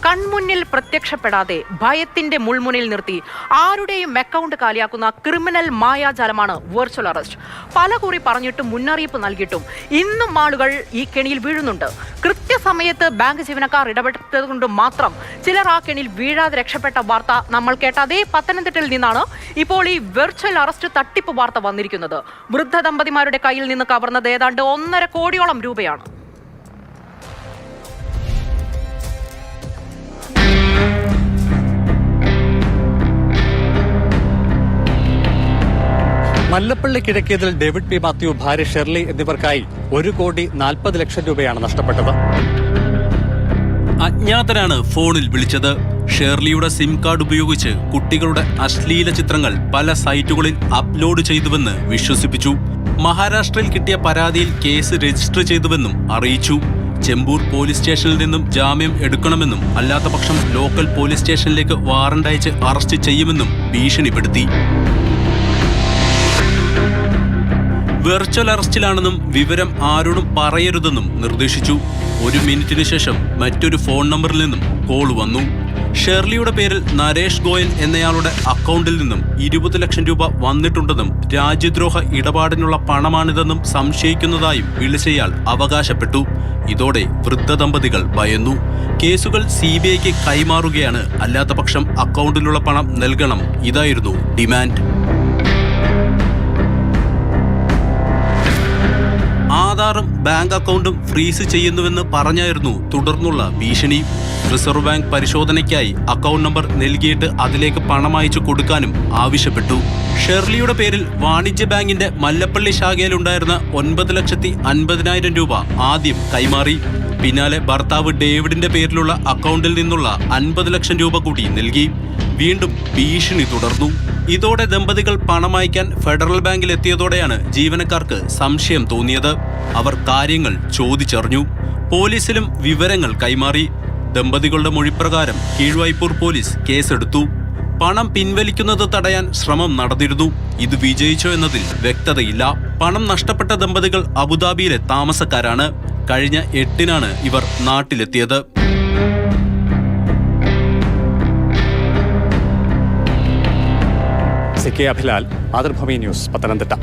കൺമുന്നിൽ പ്രത്യക്ഷപ്പെടാതെ ഭയത്തിന്റെ മുൾമുനിൽ നിർത്തി ആരുടെയും അക്കൗണ്ട് കാലിയാക്കുന്ന ക്രിമിനൽ മായാജാലമാണ് വെർച്വൽ അറസ്റ്റ്. പലകുറി പറഞ്ഞിട്ടും മുന്നറിയിപ്പ് നൽകിയിട്ടും ഇന്നും ആളുകൾ ഈ കെണിയിൽ വീഴുന്നുണ്ട്. കൃത്യസമയത്ത് ബാങ്ക് ജീവനക്കാർ ഇടപെട്ടതുകൊണ്ട് മാത്രം ചിലർ ആ കെണിയിൽ വീഴാതെ രക്ഷപ്പെട്ട വാർത്ത നമ്മൾ കേട്ട അതേ പത്തനംതിട്ടയിൽ നിന്നാണ് ഇപ്പോൾ ഈ വെർച്വൽ അറസ്റ്റ് തട്ടിപ്പ് വാർത്ത വന്നിരിക്കുന്നത്. വൃദ്ധ ദമ്പതിമാരുടെ കയ്യിൽ നിന്ന് കവർന്നത് ഏതാണ്ട് 1.5 കോടിയോളം രൂപയാണ്. മല്ലപ്പള്ളി കിഴക്കേതിൽ ഡേവിഡ് പി മാത്യു, ഭാര്യ ഷെർലി എന്നിവർക്കായി 1,40,00,000 രൂപയാണ് നഷ്ടപ്പെട്ടത്. അജ്ഞാതരാണ് ഫോണിൽ വിളിച്ചത്. ഷെർലിയുടെ സിം കാർഡ് ഉപയോഗിച്ച് കുട്ടികളുടെ അശ്ലീല ചിത്രങ്ങൾ പല സൈറ്റുകളിൽ അപ്ലോഡ് ചെയ്തുവെന്ന് വിശ്വസിപ്പിച്ചു. മഹാരാഷ്ട്രയിൽ കിട്ടിയ പരാതിയിൽ കേസ് രജിസ്റ്റർ ചെയ്തുവെന്നും അറിയിച്ചു. ചെമ്പൂർ പോലീസ് സ്റ്റേഷനിൽ നിന്നും ജാമ്യം എടുക്കണമെന്നും അല്ലാത്തപക്ഷം ലോക്കൽ പോലീസ് സ്റ്റേഷനിലേക്ക് വാറണ്ട് അയച്ച് അറസ്റ്റ് ചെയ്യുമെന്നും ഭീഷണിപ്പെടുത്തി. വെർച്വൽ അറസ്റ്റിലാണെന്നും വിവരം ആരോടും പറയരുതെന്നും നിർദ്ദേശിച്ചു. 1 മിനിറ്റിന് ശേഷം മറ്റൊരു ഫോൺ നമ്പറിൽ നിന്നും കോൾ വന്നു. ഷെർലിയുടെ പേരിൽ നരേഷ് ഗോയൽ എന്നയാളുടെ അക്കൗണ്ടിൽ നിന്നും 20 ലക്ഷം രൂപ വന്നിട്ടുണ്ടെന്നും രാജ്യദ്രോഹ ഇടപാടിനുള്ള പണമാണിതെന്നും സംശയിക്കുന്നതായും വിളിച്ചയാൾ അവകാശപ്പെട്ടു. ഇതോടെ വൃദ്ധ ദമ്പതികൾ ഭയന്നു. കേസുകൾ CBIക്ക് കൈമാറുകയാണ്, അല്ലാത്തപക്ഷം അക്കൗണ്ടിലുള്ള പണം നൽകണം, ഇതായിരുന്നു ഡിമാൻഡ്. ആധാറും ബാങ്ക് അക്കൗണ്ടും ഫ്രീസ് ചെയ്യുന്നുവെന്ന് പറഞ്ഞായിരുന്നു തുടർന്നുള്ള ഭീഷണി. റിസർവ് ബാങ്ക് പരിശോധനയ്ക്കായി അക്കൗണ്ട് നമ്പർ നൽകിയിട്ട് അതിലേക്ക് പണം അയച്ചു കൊടുക്കാനും ആവശ്യപ്പെട്ടു. ഷെർലിയുടെ പേരിൽ വാണിജ്യ ബാങ്കിന്റെ മല്ലപ്പള്ളി ശാഖയിലുണ്ടായിരുന്ന 9,50,000 രൂപ ആദ്യം കൈമാറി. പിന്നാലെ ഭർത്താവ് ഡേവിഡിന്റെ പേരിലുള്ള അക്കൗണ്ടിൽ നിന്നുള്ള 50 ലക്ഷം രൂപ കൂടി നൽകി. വീണ്ടും ഭീഷണി തുടർന്നു. ഇതോടെ ദമ്പതികൾ പണമയക്കാൻ ഫെഡറൽ ബാങ്കിൽ എത്തിയതോടെയാണ് ജീവനക്കാർക്ക് സംശയം തോന്നിയത്. അവർ കാര്യങ്ങൾ ചോദിച്ചറിഞ്ഞു. പോലീസിലും വിവരങ്ങൾ കൈമാറി. ദമ്പതികളുടെ മൊഴിപ്രകാരം കീഴ്വായ്പൂർ പോലീസ് കേസെടുത്തു. പണം പിൻവലിക്കുന്നത് തടയാൻ ശ്രമം നടന്നിരുന്നു. ഇത് വിജയിച്ചോ എന്നതിൽ വ്യക്തതയില്ല. പണം നഷ്ടപ്പെട്ട ദമ്പതികൾ അബുദാബിയിലെ താമസക്കാരാണ്. കഴിഞ്ഞ 8-നാണ് ഇവർ നാട്ടിലെത്തിയത്. CK Abhilal, Mathrubhumi news, Pathanamthitta.